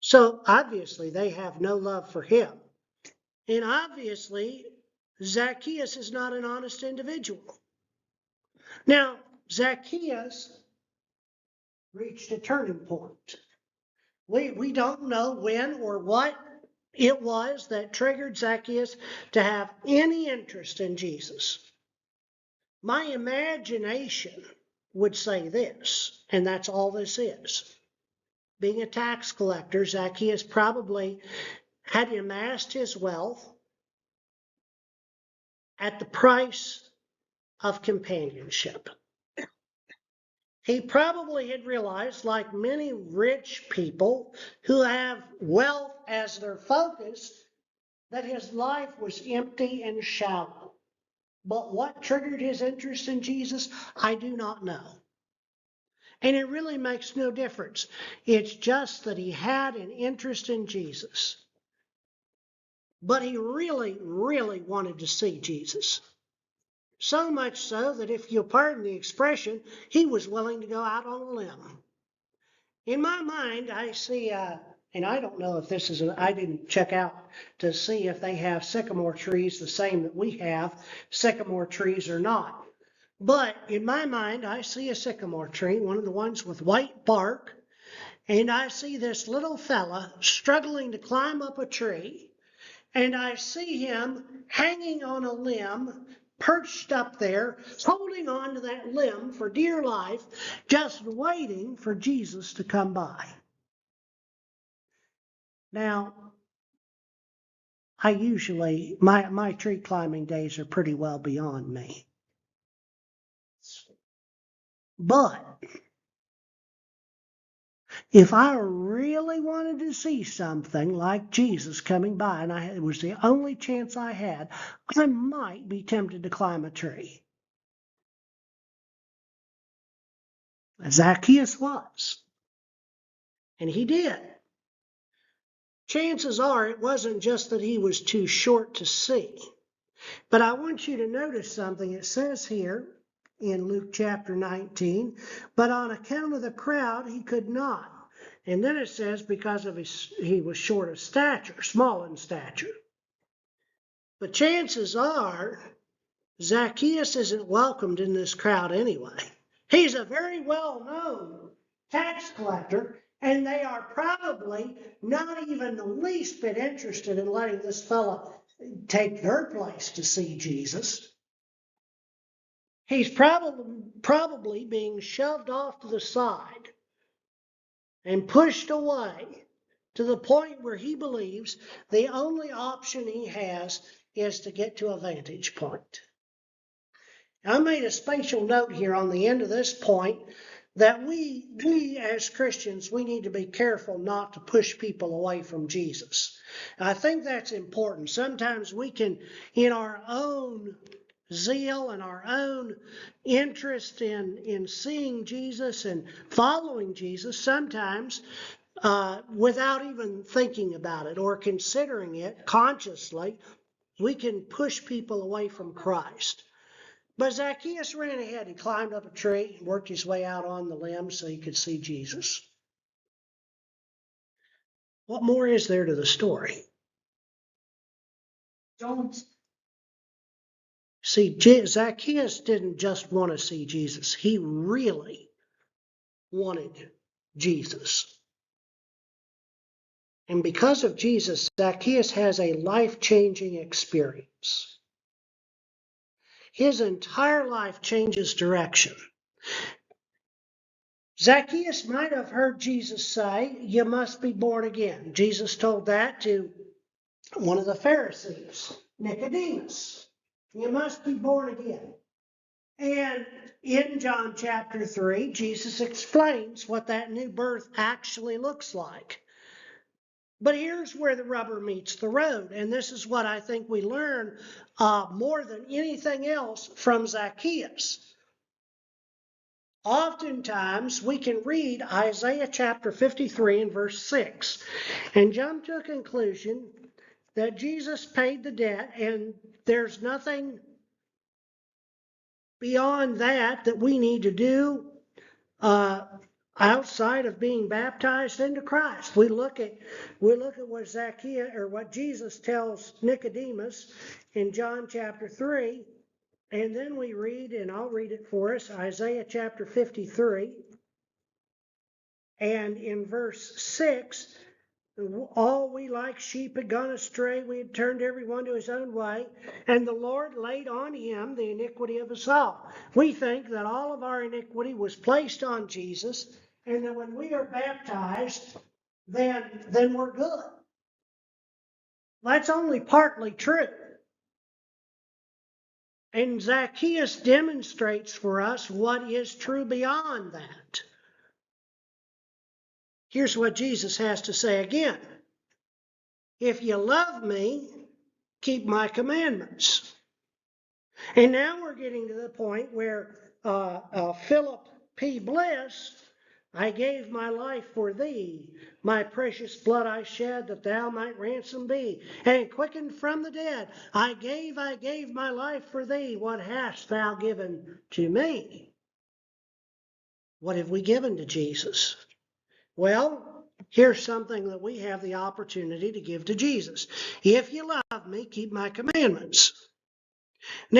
So obviously they have no love for him. And obviously Zacchaeus is not an honest individual. Now, Zacchaeus reached a turning point. We don't know when or what it was that triggered Zacchaeus to have any interest in Jesus. My imagination would say this, and that's all this is. Being a tax collector, Zacchaeus probably had amassed his wealth at the price of companionship. He probably had realized, like many rich people who have wealth as their focus, that his life was empty and shallow. But what triggered his interest in Jesus, I do not know. And it really makes no difference. It's just that he had an interest in Jesus. But he really, really wanted to see Jesus. So much so that, if you'll pardon the expression, he was willing to go out on a limb. In my mind, I see, and I don't know if this is, I didn't check out to see if they have sycamore trees the same that we have, sycamore trees or not. But in my mind, I see a sycamore tree, one of the ones with white bark, and I see this little fella struggling to climb up a tree. And I see him hanging on a limb, perched up there, holding on to that limb for dear life, just waiting for Jesus to come by. Now, I usually, my tree climbing days are pretty well beyond me. But if I really wanted to see something like Jesus coming by, and it was the only chance I had, I might be tempted to climb a tree. Zacchaeus was. And he did. Chances are it wasn't just that he was too short to see. But I want you to notice something. It says here in Luke chapter 19, but on account of the crowd, he could not. And then it says because of he was short of stature, small in stature. But chances are Zacchaeus isn't welcomed in this crowd anyway. He's a very well-known tax collector, and they are probably not even the least bit interested in letting this fellow take their place to see Jesus. He's probably being shoved off to the side and pushed away to the point where he believes the only option he has is to get to a vantage point. I made a special note here on the end of this point that we as Christians, we need to be careful not to push people away from Jesus. I think that's important. Sometimes we can, in our own zeal and our own interest in seeing Jesus and following Jesus, sometimes without even thinking about it or considering it consciously, we can push people away from Christ. But Zacchaeus ran ahead. He climbed up a tree, worked his way out on the limb so he could see Jesus. What more is there to the story? Don't. See, Zacchaeus didn't just want to see Jesus. He really wanted Jesus. And because of Jesus, Zacchaeus has a life-changing experience. His entire life changes direction. Zacchaeus might have heard Jesus say, "You must be born again." Jesus told that to one of the Pharisees, Nicodemus. You must be born again. And in John chapter 3, Jesus explains what that new birth actually looks like. But here's where the rubber meets the road. And this is what I think we learn more than anything else from Zacchaeus. Oftentimes, we can read Isaiah chapter 53 and verse 6 and jump to a conclusion that Jesus paid the debt and there's nothing beyond that we need to do outside of being baptized into Christ. We look at what Zacchaeus, or what Jesus tells Nicodemus in John chapter 3, and then we read, and I'll read it for us, Isaiah chapter 53, and in verse 6, all we like sheep had gone astray, we had turned everyone to his own way, and the Lord laid on him the iniquity of us all. We think that all of our iniquity was placed on Jesus, and that when we are baptized, then we're good. That's only partly true. And Zacchaeus demonstrates for us what is true beyond that. Here's what Jesus has to say again. If you love me, keep my commandments. And now we're getting to the point where Philip P. Bliss, I gave my life for thee, my precious blood I shed that thou might ransom be, and quickened from the dead. I gave my life for thee. What hast thou given to me? What have we given to Jesus? Well, here's something that we have the opportunity to give to Jesus. If you love me, keep my commandments.